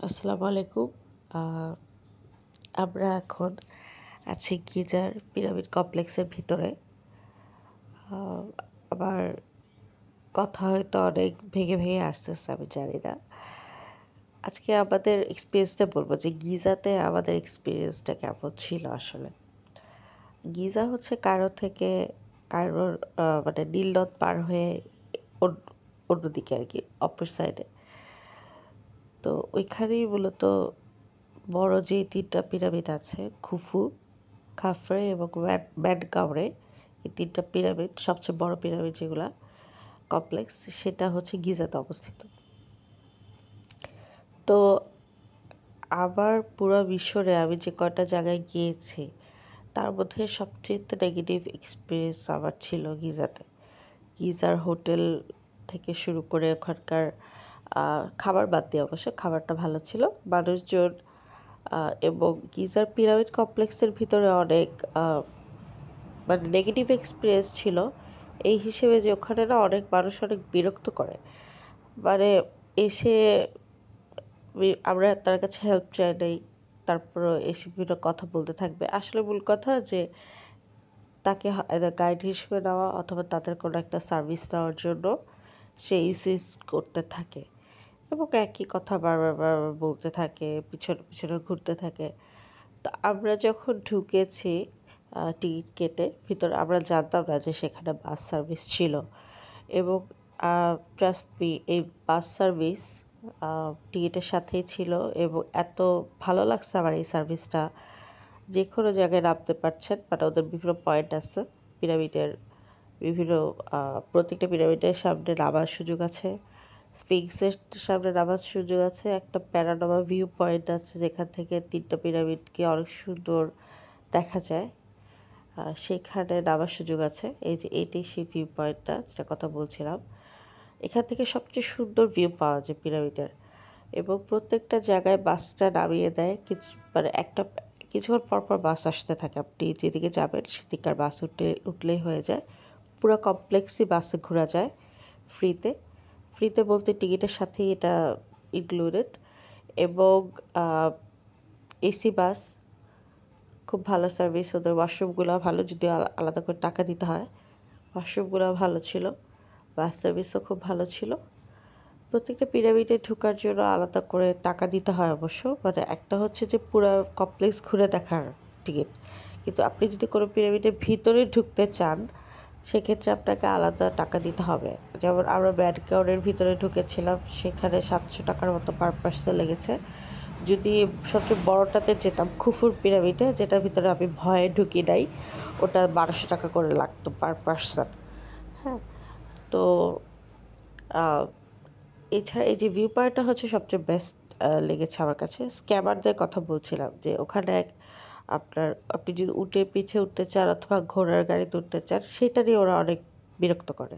আসসালামু আলাইকুম। আ আমরা এখন আছি গিজার পিরামিড কমপ্লেক্সের ভিতরে। আ আমার কথা হয়তো অনেক ভেঙে আসতেছে, আমি জানি না। আজকে আমাদের এক্সপেরিয়েন্সটা বলব যে গিজাতে আমাদের এক্সপেরিয়েন্সটা কেমন ছিল আসলে। গিজা হচ্ছে কায়রোর মানে নীল নদ পার হয়ে অন অন্যদিকে আরকি, অপর সাইডে। তো ওইখানেই মূলত বড় যে ৩ টা পিরামিড আছে, খুফু, খাফরে এবং মেনকাউরে, এই ৩ টা পিরামিড, সবচেয়ে বড় পিরামিড যেগুলা কমপ্লেক্স, সেটা হচ্ছে গিজাতে অবস্থিত। তো আমার পুরা মিশরে আমি যে কয়টা জায়গায় গিয়েছি, তার মধ্যে সবচাইতে নেগেটিভ এক্সপেরিয়েন্স আমার ছিল গিজাতে। গিজার হোটেল থেকে শুরু করে ওখানকার খাবার বাদ দিয়ে, অবশ্য খাবারটা ভালো ছিল। মানুষজন এবং গিজার পিরামিড কমপ্লেক্সের ভিতরে অনেক মানে নেগেটিভ এক্সপেরিয়েন্স ছিল এই হিসেবে যে ওখানে না অনেক মানুষ অনেক বিরক্ত করে। মানে এসে আমরা তার কাছে হেল্প চাই নাই, তারপরও এসে বিভিন্ন কথা বলতে থাকবে। আসলে মূল কথা যে তাকে এদের গাইড হিসেবে নেওয়া অথবা তাদের কোনো একটা সার্ভিস নেওয়ার জন্য সে ইনসিস্ট করতে থাকে এবং একই কথা বারবার বলতে থাকে, পিছনে ঘুরতে থাকে। তো আমরা যখন ঢুকেছি টিকিট কেটে ভিতরে, আমরা জানতাম না যে সেখানে বাস সার্ভিস ছিল এবং ট্রাস্ট মি, এই বাস সার্ভিস টিকিটের সাথেই ছিল এবং এত ভালো লাগছে আমার এই সার্ভিসটা। যে কোনো জায়গায় নামতে পারছেন, মানে ওদের বিভিন্ন পয়েন্ট আছে পিরামিডের, বিভিন্ন প্রত্যেকটা পিরামিডের সামনে নামার সুযোগ আছে, স্ফিংসের সামনে নামার সুযোগ আছে, একটা প্যারানোমা ভিউ পয়েন্ট আছে যেখান থেকে ৩ টা পিরামিডকে অনেক সুন্দর দেখা যায়। সেখানে নামার সুযোগ আছে। এই যে এইটাই সেই ভিউ পয়েন্টটা যেটা কথা বলছিলাম। এখান থেকে সবচেয়ে সুন্দর ভিউ পাওয়া যায় পিরামিডের এবং প্রত্যেকটা জায়গায় বাসটা নামিয়ে দেয়। মানে কিছুক্ষণ পর বাস আসতে থাকে। আপনি যেদিকে যাবেন সেদিককার বাস উঠলেই হয়ে যায়। পুরো কমপ্লেক্সই বাসে ঘোরা যায় ফ্রিতে। ফ্রিতে বলতে টিকিটের সাথেই এটা ইনক্লুডেড এবং আ এসি বাস, খুব ভালো সার্ভিস। ওদের ওয়াশরুমগুলো ভালো, যদিও আলাদা করে টাকা দিতে হয়। ওয়াশরুমগুলো ভালো ছিল, বাস সার্ভিসও খুব ভালো ছিল। প্রত্যেকটা পিরামিডে ঢোকার জন্য আলাদা করে টাকা দিতে হয় অবশ্য। মানে একটা হচ্ছে যে পুরা কমপ্লেক্স ঘুরে দেখার টিকিট। কিন্তু আপনি যদি কোনো পিরামিডের ভিতরে ঢুকতে চান, সেক্ষেত্রে আপনাকে আলাদা টাকা দিতে হবে। যেমন আমরা মেনকাউরের ভিতরে ঢুকেছিলাম, সেখানে ৭০০ টাকার মতো পার পার্সন লেগেছে। যদি সবচেয়ে বড়টাতে যেতাম, খুফুর পিরামিডে, যেটার ভিতরে আমি ভয়ে ঢুকি নাই, ওটা ১২০০ টাকা করে লাগতো পার পার্সন। হ্যাঁ? তো আ এছাড়া এই যে ভিউ পয়েন্টটা হচ্ছে সবচেয়ে বেস্ট লেগেছে আমার কাছে। স্ক্যামারদের কথা বলছিলাম যে ওখানে আপনি যদি পিঠে উঠতে চান অথবা ঘোড়ার গাড়িতে উঠতে চান, সেটা নিয়ে ওরা অনেক বিরক্ত করে।